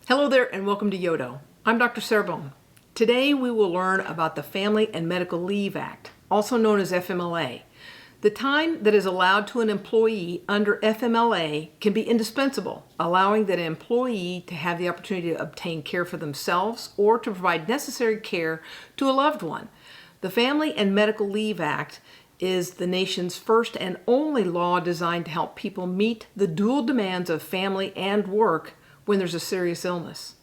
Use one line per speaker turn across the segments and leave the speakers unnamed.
Hello there and welcome to Yodo. I'm Dr. Cerbone. Today we will learn about the Family and Medical Leave Act, also known as FMLA. The time that is allowed to an employee under FMLA can be indispensable, allowing that employee to have the opportunity to obtain care for themselves or to provide necessary care to a loved one. The Family and Medical Leave Act is the nation's first and only law designed to help people meet the dual demands of family and work when there's a serious illness.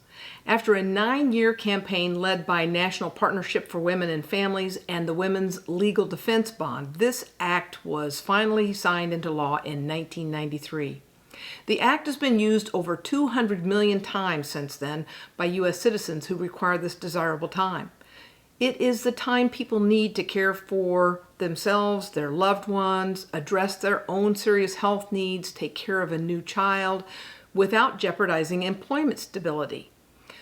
After a 9-year campaign led by National Partnership for Women and Families and the Women's Legal Defense Bond, this act was finally signed into law in 1993. The act has been used over 200 million times since then by U.S. citizens who require this desirable time. It is the time people need to care for themselves, their loved ones, address their own serious health needs, take care of a new child, without jeopardizing employment stability.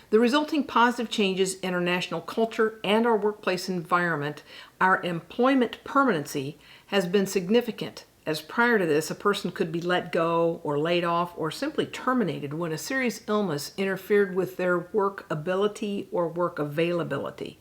The resulting positive changes in our national culture and our workplace environment, our employment permanency, has been significant, as prior to this, a person could be let go or laid off or simply terminated when a serious illness interfered with their work ability or work availability.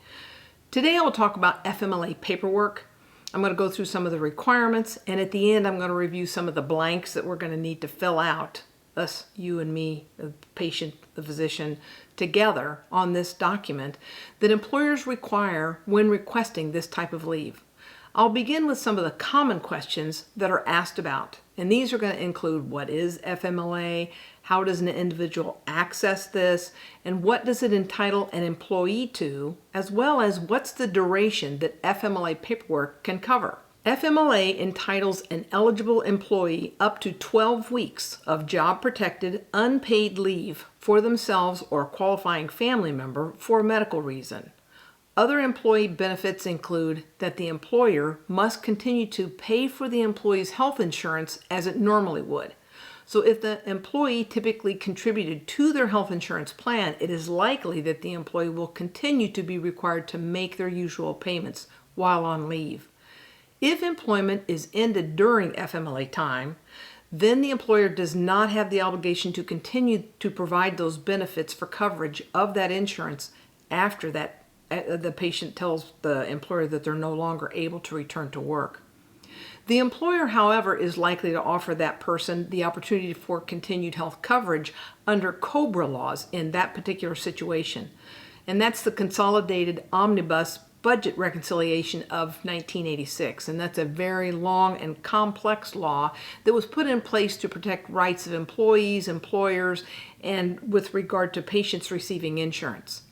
Today I will talk about FMLA paperwork. I'm going to go through some of the requirements, and at the end I'm going to review some of the blanks that we're going to need to fill out, us, you and me, the patient, the physician, together on this document that employers require when requesting this type of leave. I'll begin with some of the common questions that are asked about, and these are going to include what is FMLA, how does an individual access this, and what does it entitle an employee to, as well as what's the duration that FMLA paperwork can cover. FMLA entitles an eligible employee up to 12 weeks of job-protected, unpaid leave for themselves or a qualifying family member for a medical reason. Other employee benefits include that the employer must continue to pay for the employee's health insurance as it normally would. So if the employee typically contributed to their health insurance plan, it is likely that the employee will continue to be required to make their usual payments while on leave. If employment is ended during FMLA time, then the employer does not have the obligation to continue to provide those benefits for coverage of that insurance after that the patient tells the employer that they're no longer able to return to work. The employer, however, is likely to offer that person the opportunity for continued health coverage under COBRA laws in that particular situation. And that's the Consolidated Omnibus Budget Reconciliation of 1986, and that's a very long and complex law that was put in place to protect rights of employees, employers, and with regard to patients receiving insurance.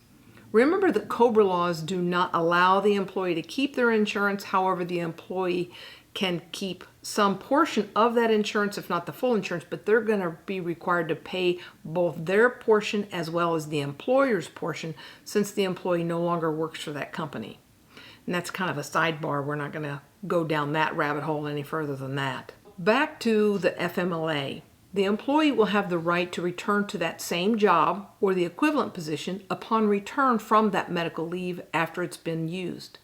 Remember that COBRA laws do not allow the employee to keep their insurance. However, the employee can keep some portion of that insurance, if not the full insurance, but they're going to be required to pay both their portion as well as the employer's portion since the employee no longer works for that company. And that's kind of a sidebar. We're not going to go down that rabbit hole any further than that. Back to the FMLA. The employee will have the right to return to that same job or the equivalent position upon return from that medical leave after it's been used.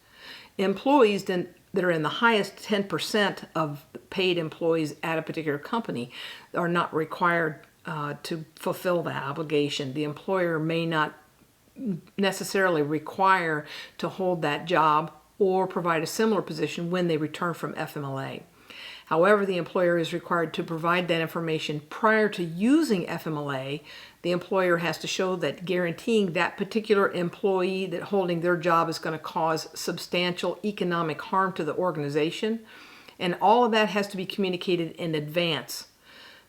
Employees that are in the highest 10% of paid employees at a particular company are not required to fulfill that obligation. The employer may not necessarily require to hold that job or provide a similar position when they return from FMLA. However, the employer is required to provide that information prior to using FMLA. The employer has to show that guaranteeing that particular employee that holding their job is going to cause substantial economic harm to the organization. And all of that has to be communicated in advance.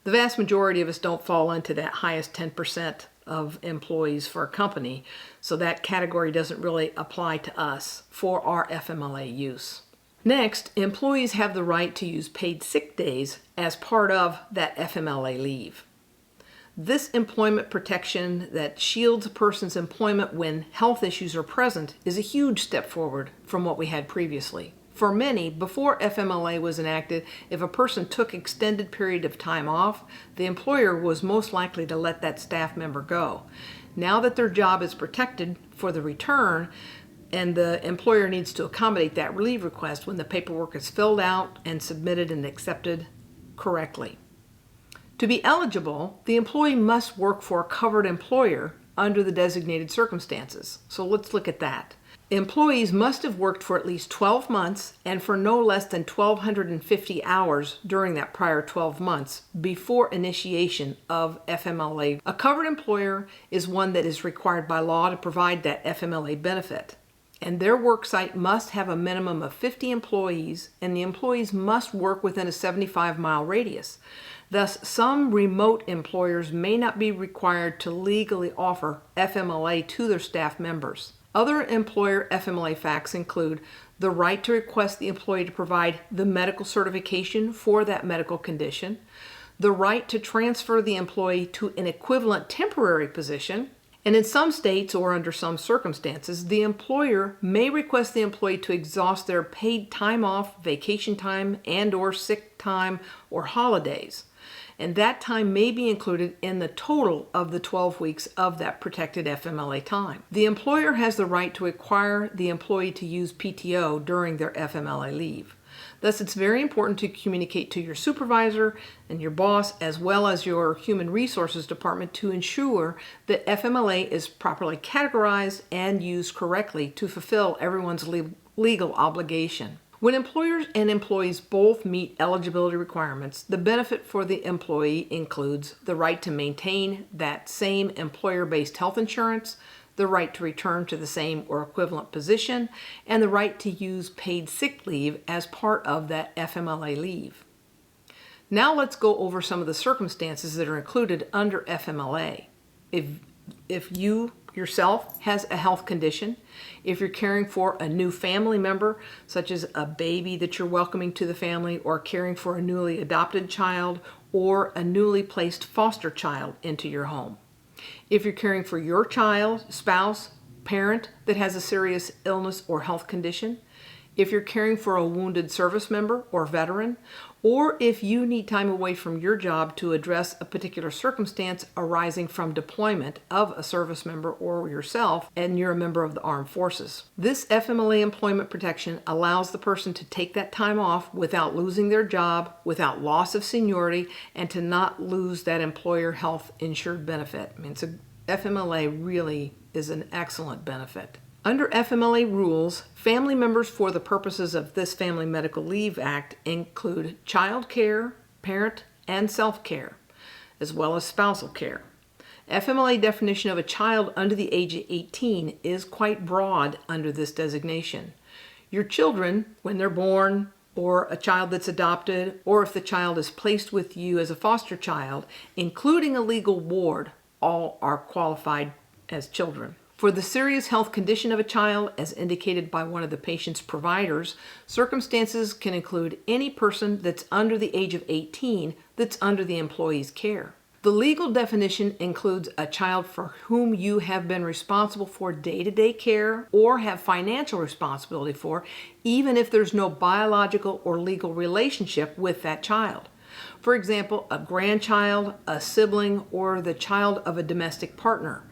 The vast majority of us don't fall into that highest 10% of employees for a company, so that category doesn't really apply to us for our FMLA use. Next, employees have the right to use paid sick days as part of that FMLA leave. This employment protection that shields a person's employment when health issues are present is a huge step forward from what we had previously. For many, before FMLA was enacted, if a person took extended period of time off, the employer was most likely to let that staff member go. Now that their job is protected for the return, and the employer needs to accommodate that leave request when the paperwork is filled out and submitted and accepted correctly. To be eligible, the employee must work for a covered employer under the designated circumstances. So let's look at that. Employees must have worked for at least 12 months and for no less than 1,250 hours during that prior 12 months before initiation of FMLA. A covered employer is one that is required by law to provide that FMLA benefit. And their worksite must have a minimum of 50 employees, and the employees must work within a 75-mile radius. Thus, some remote employers may not be required to legally offer FMLA to their staff members. Other employer FMLA facts include the right to request the employee to provide the medical certification for that medical condition, the right to transfer the employee to an equivalent temporary position, and in some states or under some circumstances, the employer may request the employee to exhaust their paid time off, vacation time, and/or sick time or holidays. And that time may be included in the total of the 12 weeks of that protected FMLA time. The employer has the right to require the employee to use PTO during their FMLA leave. Thus, it's very important to communicate to your supervisor and your boss, as well as your human resources department, to ensure that FMLA is properly categorized and used correctly to fulfill everyone's legal obligation. When employers and employees both meet eligibility requirements, the benefit for the employee includes the right to maintain that same employer-based health insurance, the right to return to the same or equivalent position, and the right to use paid sick leave as part of that FMLA leave. Now let's go over some of the circumstances that are included under FMLA. If you yourself has a health condition, if you're caring for a new family member, such as a baby that you're welcoming to the family, or caring for a newly adopted child, or a newly placed foster child into your home. If you're caring for your child, spouse, parent that has a serious illness or health condition, if you're caring for a wounded service member or veteran, or if you need time away from your job to address a particular circumstance arising from deployment of a service member or yourself and you're a member of the armed forces. This FMLA employment protection allows the person to take that time off without losing their job, without loss of seniority, and to not lose that employer health insured benefit. FMLA really is an excellent benefit. Under FMLA rules, family members for the purposes of this Family Medical Leave Act include child care, parent, and self-care, as well as spousal care. FMLA definition of a child under the age of 18 is quite broad under this designation. Your children, when they're born, or a child that's adopted, or if the child is placed with you as a foster child, including a legal ward, all are qualified as children. For the serious health condition of a child, as indicated by one of the patient's providers, circumstances can include any person that's under the age of 18 that's under the employee's care. The legal definition includes a child for whom you have been responsible for day-to-day care or have financial responsibility for, even if there's no biological or legal relationship with that child. For example, a grandchild, a sibling, or the child of a domestic partner.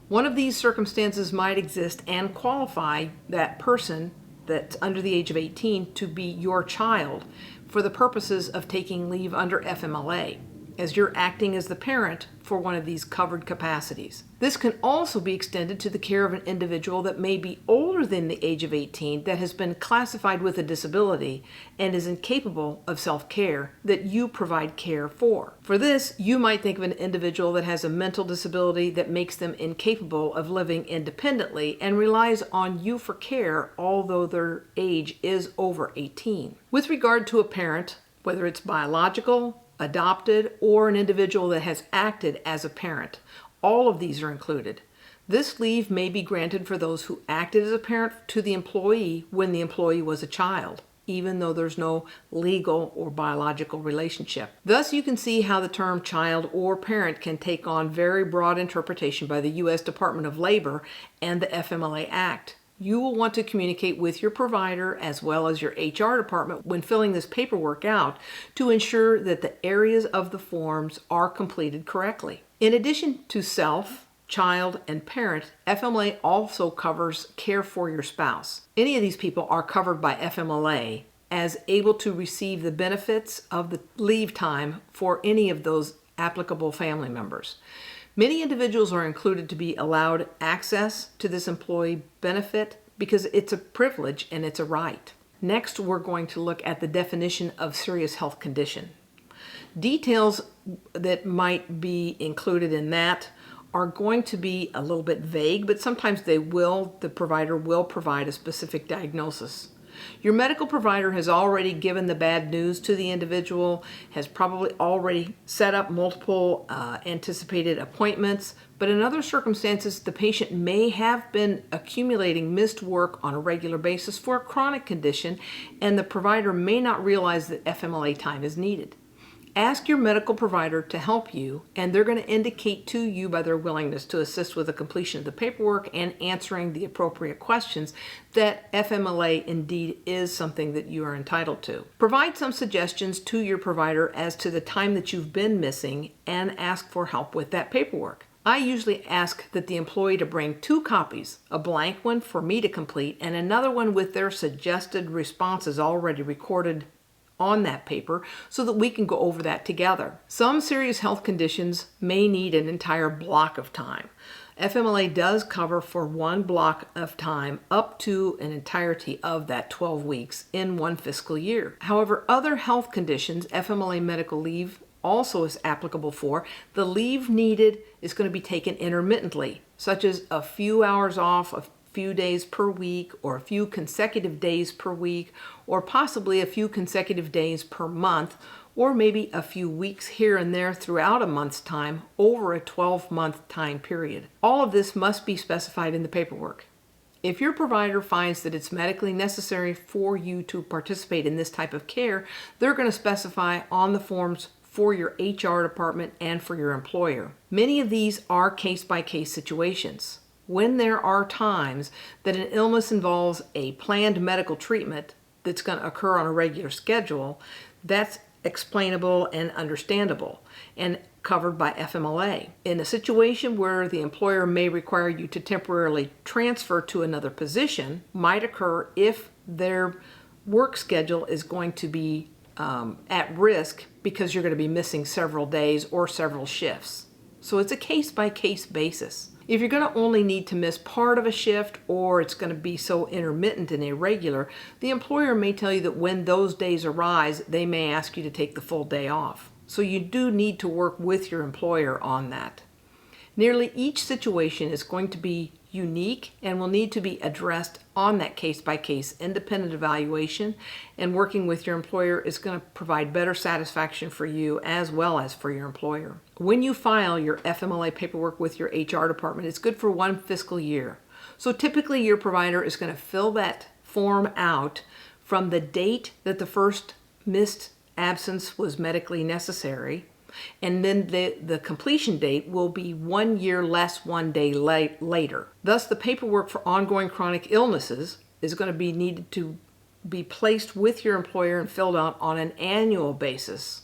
One of these circumstances might exist and qualify that person that's under the age of 18 to be your child for the purposes of taking leave under FMLA, as you're acting as the parent for one of these covered capacities. This can also be extended to the care of an individual that may be older than the age of 18 that has been classified with a disability and is incapable of self-care that you provide care for. For this, you might think of an individual that has a mental disability that makes them incapable of living independently and relies on you for care although their age is over 18. With regard to a parent, whether it's biological, adopted, or an individual that has acted as a parent, all of these are included. This leave may be granted for those who acted as a parent to the employee when the employee was a child, even though there's no legal or biological relationship. Thus, you can see how the term child or parent can take on very broad interpretation by the U.S. Department of Labor and the FMLA Act. You will want to communicate with your provider as well as your HR department when filling this paperwork out to ensure that the areas of the forms are completed correctly. In addition to self, child, and parent, FMLA also covers care for your spouse. Any of these people are covered by FMLA as able to receive the benefits of the leave time for any of those applicable family members. Many individuals are included to be allowed access to this employee benefit because it's a privilege and it's a right. Next, we're going to look at the definition of serious health condition. Details that might be included in that are going to be a little bit vague, but sometimes the provider will provide a specific diagnosis. Your medical provider has already given the bad news to the individual, has probably already set up multiple anticipated appointments, but in other circumstances, the patient may have been accumulating missed work on a regular basis for a chronic condition, and the provider may not realize that FMLA time is needed. Ask your medical provider to help you, and they're going to indicate to you by their willingness to assist with the completion of the paperwork and answering the appropriate questions that FMLA indeed is something that you are entitled to. Provide some suggestions to your provider as to the time that you've been missing and ask for help with that paperwork. I usually ask that the employee to bring 2 copies, a blank one for me to complete and another one with their suggested responses already recorded on that paper so that we can go over that together. Some serious health conditions may need an entire block of time. FMLA does cover for one block of time up to an entirety of that 12 weeks in one fiscal year. However, other health conditions, FMLA medical leave also is applicable for. The leave needed is going to be taken intermittently, such as a few hours off, a few days per week, or a few consecutive days per week, or possibly a few consecutive days per month, or maybe a few weeks here and there throughout a month's time over a 12-month time period. All of this must be specified in the paperwork. If your provider finds that it's medically necessary for you to participate in this type of care, they're going to specify on the forms for your HR department and for your employer. Many of these are case-by-case situations. When there are times that an illness involves a planned medical treatment that's going to occur on a regular schedule, that's explainable and understandable and covered by FMLA. In a situation where the employer may require you to temporarily transfer to another position, might occur if their work schedule is going to be at risk because you're going to be missing several days or several shifts. So it's a case-by-case basis. If you're going to only need to miss part of a shift or it's going to be so intermittent and irregular, the employer may tell you that when those days arise, they may ask you to take the full day off. So you do need to work with your employer on that. Nearly each situation is going to be unique and will need to be addressed on that case-by-case independent evaluation, and working with your employer is going to provide better satisfaction for you as well as for your employer. When you file your FMLA paperwork with your HR department, it's good for one fiscal year. So typically your provider is going to fill that form out from the date that the first missed absence was medically necessary, and then the completion date will be 1 year less 1 day later. Thus, the paperwork for ongoing chronic illnesses is going to be needed to be placed with your employer and filled out on an annual basis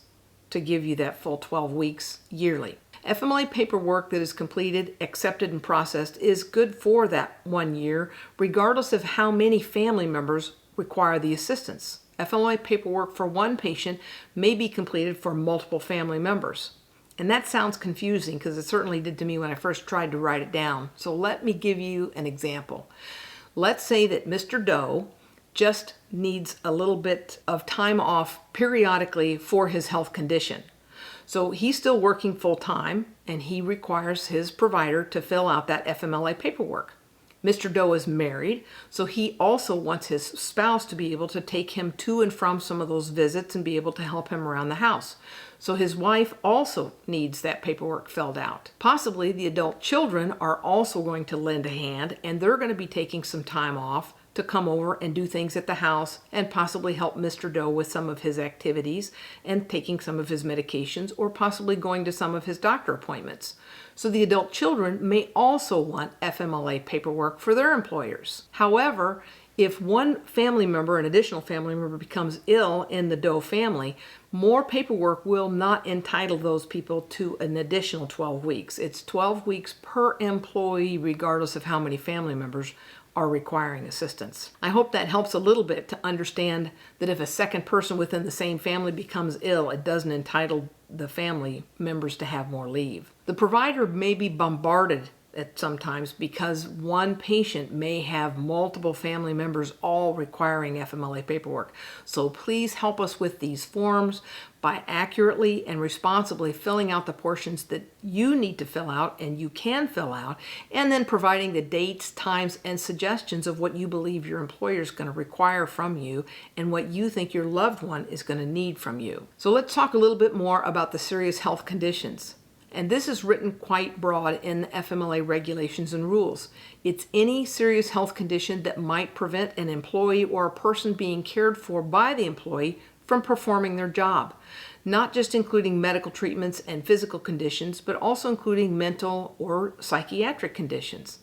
to give you that full 12 weeks yearly. FMLA paperwork that is completed, accepted, and processed is good for that 1 year, regardless of how many family members require the assistance. FMLA paperwork for one patient may be completed for multiple family members. And that sounds confusing because it certainly did to me when I first tried to write it down. So let me give you an example. Let's say that Mr. Doe just needs a little bit of time off periodically for his health condition. So he's still working full time and he requires his provider to fill out that FMLA paperwork. Mr. Doe is married, so he also wants his spouse to be able to take him to and from some of those visits and be able to help him around the house. So his wife also needs that paperwork filled out. Possibly the adult children are also going to lend a hand, and they're going to be taking some time off to come over and do things at the house and possibly help Mr. Doe with some of his activities and taking some of his medications or possibly going to some of his doctor appointments. So the adult children may also want FMLA paperwork for their employers. However, if one family member, an additional family member, becomes ill in the Doe family, more paperwork will not entitle those people to an additional 12 weeks. It's 12 weeks per employee regardless of how many family members are requiring assistance. I hope that helps a little bit to understand that if a second person within the same family becomes ill, it doesn't entitle the family members to have more leave. The provider may be bombarded at sometimes because one patient may have multiple family members all requiring FMLA paperwork. So please help us with these forms by accurately and responsibly filling out the portions that you need to fill out and you can fill out, and then providing the dates, times, and suggestions of what you believe your employer is going to require from you and what you think your loved one is going to need from you. So let's talk a little bit more about the serious health conditions. And this is written quite broad in the FMLA regulations and rules. It's any serious health condition that might prevent an employee or a person being cared for by the employee from performing their job, not just including medical treatments and physical conditions, but also including mental or psychiatric conditions.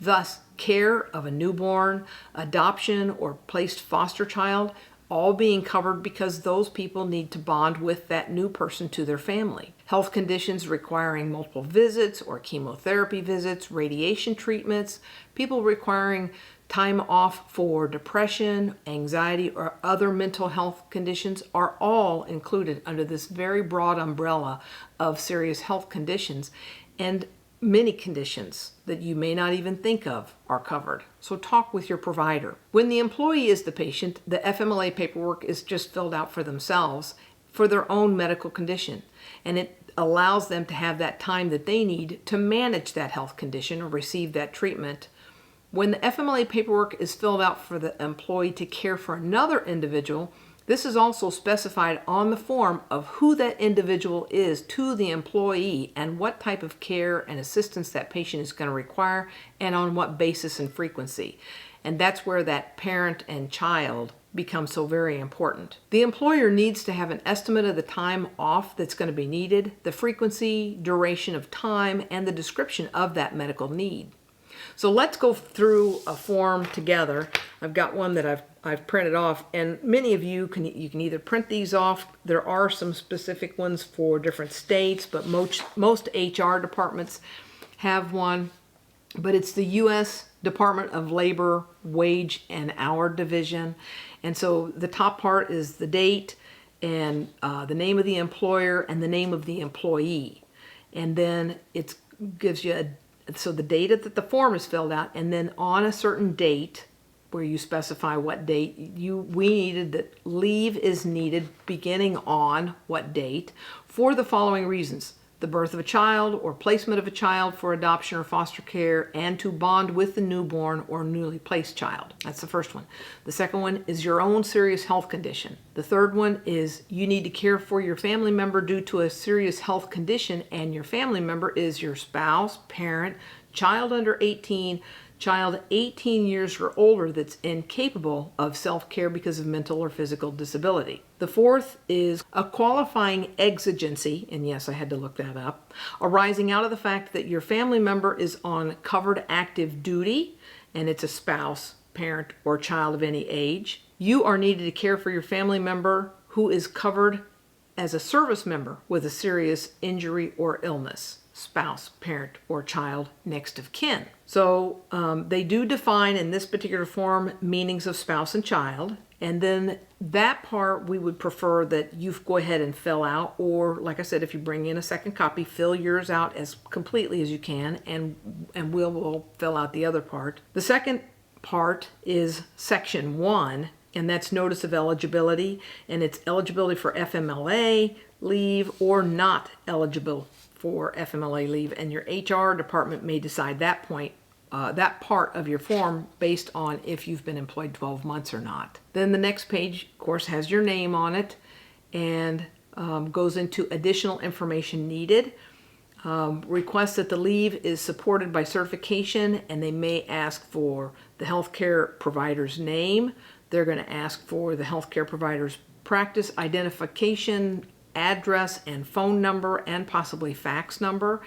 Thus, care of a newborn, adoption, or placed foster child, all being covered because those people need to bond with that new person to their family. Health conditions requiring multiple visits or chemotherapy visits, radiation treatments, people requiring time off for depression, anxiety, or other mental health conditions are all included under this very broad umbrella of serious health conditions, and many conditions that you may not even think of are covered. So talk with your provider. When the employee is the patient, the FMLA paperwork is just filled out for themselves for their own medical condition, and it allows them to have that time that they need to manage that health condition or receive that treatment. When the FMLA paperwork is filled out for the employee to care for another individual, this is also specified on the form of who that individual is to the employee and what type of care and assistance that patient is going to require and on what basis and frequency. And that's where that parent and child becomes so very important. The employer needs to have an estimate of the time off that's going to be needed, the frequency, duration of time, and the description of that medical need. So let's go through a form together. I've got one that I've printed off, and many of you can either print these off. There are some specific ones for different states, but most HR departments have one. But it's the U.S. Department of Labor Wage and Hour Division, and so the top part is the date and the name of the employer and the name of the employee, and then it gives you so the date that the form is filled out, and then on a certain date where you specify what date we needed that leave is needed beginning on what date for the following reasons: the birth of a child or placement of a child for adoption or foster care, and to bond with the newborn or newly placed child. That's the first one. The second one is your own serious health condition. The third one is you need to care for your family member due to a serious health condition, and your family member is your spouse, parent, child under 18, child 18 years or older that's incapable of self-care because of mental or physical disability. The fourth is a qualifying exigency, and yes, I had to look that up, arising out of the fact that your family member is on covered active duty, and it's a spouse, parent, or child of any age. You are needed to care for your family member who is covered as a service member with a serious injury or illness. Spouse, parent, or child next of kin. So they do define in this particular form meanings of spouse and child, and then that part we would prefer that you go ahead and fill out, or like I said, if you bring in a second copy, fill yours out as completely as you can, and we'll fill out the other part. The second part is section 1, and that's notice of eligibility, and it's eligibility for FMLA leave or not eligible for FMLA leave, and your HR department may decide that that part of your form based on if you've been employed 12 months or not. Then the next page, of course, has your name on it and goes into additional information needed. Requests that the leave is supported by certification, and they may ask for the healthcare provider's name. They're going to ask for the healthcare provider's practice identification, address and phone number, and possibly fax number.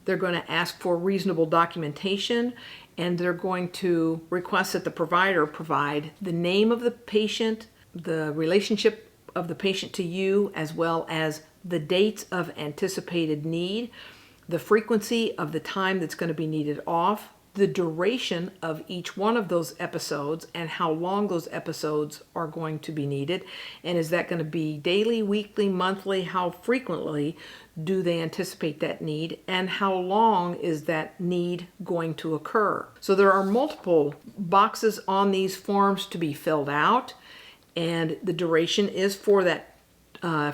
They're going to ask for reasonable documentation, and they're going to request that the provider provide the name of the patient, the relationship of the patient to you, as well as the dates of anticipated need, the frequency of the time that's going to be needed off, the duration of each one of those episodes and how long those episodes are going to be needed. And is that going to be daily, weekly, monthly? How frequently do they anticipate that need? And how long is that need going to occur? So there are multiple boxes on these forms to be filled out, and the duration is for that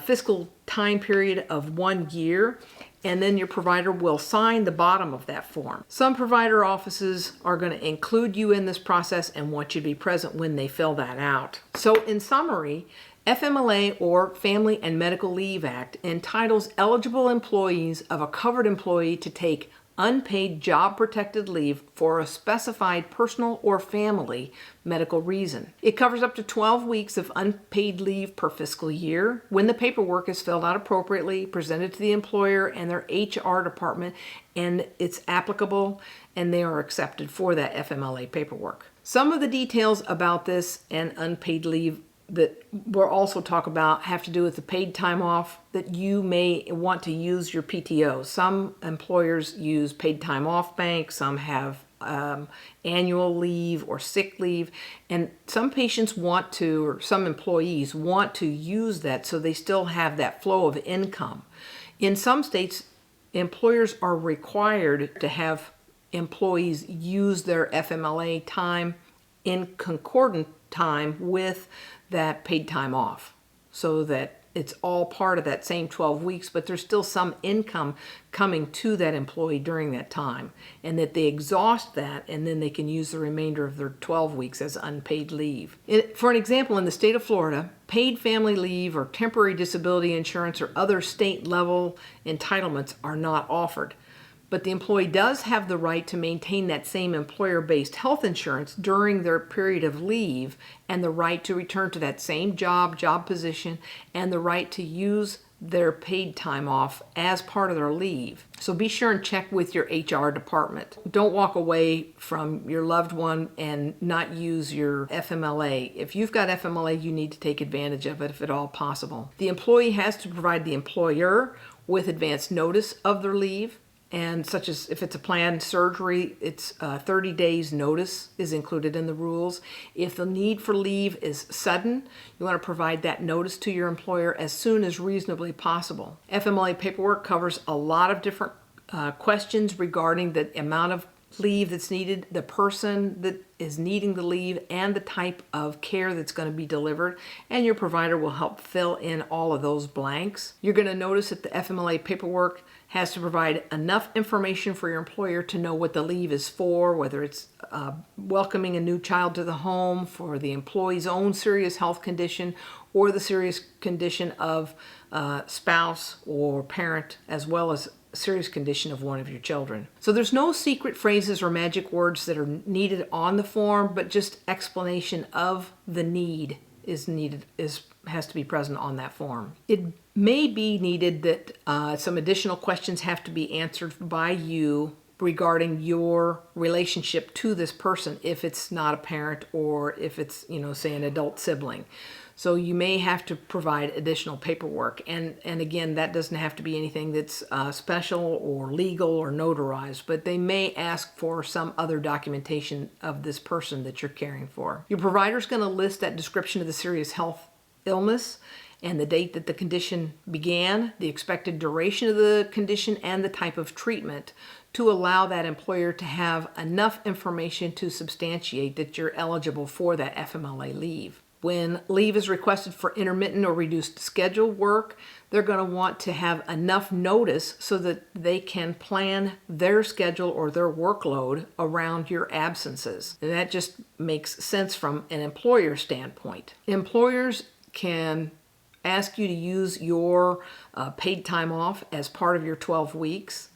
fiscal time period of 1 year, and then your provider will sign the bottom of that form. Some provider offices are going to include you in this process and want you to be present when they fill that out. So in summary, FMLA, or Family and Medical Leave Act, entitles eligible employees of a covered employee to take unpaid job-protected leave for a specified personal or family medical reason. It covers up to 12 weeks of unpaid leave per fiscal year when the paperwork is filled out appropriately, presented to the employer and their HR department, and it's applicable and they are accepted for that FMLA paperwork. Some of the details about this and unpaid leave that we'll also talk about have to do with the paid time off that you may want to use your PTO. Some employers use paid time off bank, some have annual leave or sick leave, and some patients want to, or some employees want to use that so they still have that flow of income. In some states, employers are required to have employees use their FMLA time in concordant time with that paid time off, so that it's all part of that same 12 weeks, but there's still some income coming to that employee during that time, and that they exhaust that and then they can use the remainder of their 12 weeks as unpaid leave. For an example, in the state of Florida, paid family leave or temporary disability insurance or other state level entitlements are not offered. But the employee does have the right to maintain that same employer-based health insurance during their period of leave, and the right to return to that same job position, and the right to use their paid time off as part of their leave. So be sure and check with your HR department. Don't walk away from your loved one and not use your FMLA. If you've got FMLA, you need to take advantage of it if at all possible. The employee has to provide the employer with advance notice of their leave. And such as if it's a planned surgery, it's 30 days notice is included in the rules. If the need for leave is sudden, you want to provide that notice to your employer as soon as reasonably possible. FMLA paperwork covers a lot of different questions regarding the amount of leave that's needed, the person that is needing the leave, and the type of care that's going to be delivered, and your provider will help fill in all of those blanks. You're going to notice that the FMLA paperwork has to provide enough information for your employer to know what the leave is for, whether it's welcoming a new child to the home, for the employee's own serious health condition, or the serious condition of spouse or parent, as well as serious condition of one of your children. So there's no secret phrases or magic words that are needed on the form, but just explanation of the need has to be present on that form. It may be needed that some additional questions have to be answered by you regarding your relationship to this person, if it's not a parent or if it's, say an adult sibling. So you may have to provide additional paperwork. And again, that doesn't have to be anything that's special or legal or notarized, but they may ask for some other documentation of this person that you're caring for. Your provider's going to list that description of the serious health illness and the date that the condition began, the expected duration of the condition, and the type of treatment to allow that employer to have enough information to substantiate that you're eligible for that FMLA leave. When leave is requested for intermittent or reduced schedule work, they're going to want to have enough notice so that they can plan their schedule or their workload around your absences. And that just makes sense from an employer standpoint. Employers can ask you to use your paid time off as part of your 12 weeks.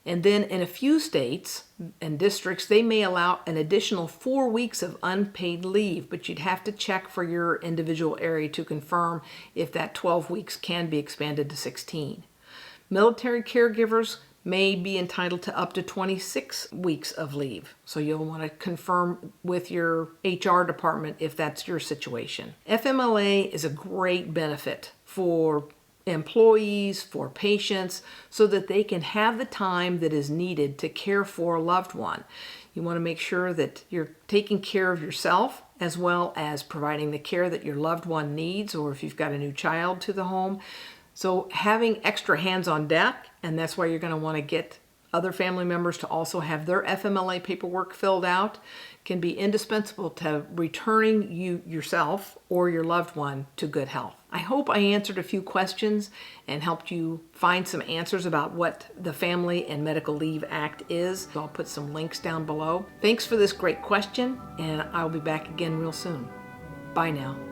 And then in a few states and districts, they may allow an additional 4 weeks of unpaid leave, but you'd have to check for your individual area to confirm if that 12 weeks can be expanded to 16. Military caregivers may be entitled to up to 26 weeks of leave. So you'll want to confirm with your HR department if that's your situation. FMLA is a great benefit for employees, for patients, so that they can have the time that is needed to care for a loved one. You want to make sure that you're taking care of yourself as well as providing the care that your loved one needs, or if you've got a new child to the home. So having extra hands on deck, and that's why you're going to want to get other family members to also have their FMLA paperwork filled out, can be indispensable to returning you yourself or your loved one to good health. I hope I answered a few questions and helped you find some answers about what the Family and Medical Leave Act is. So I'll put some links down below. Thanks for this great question, and I'll be back again real soon. Bye now.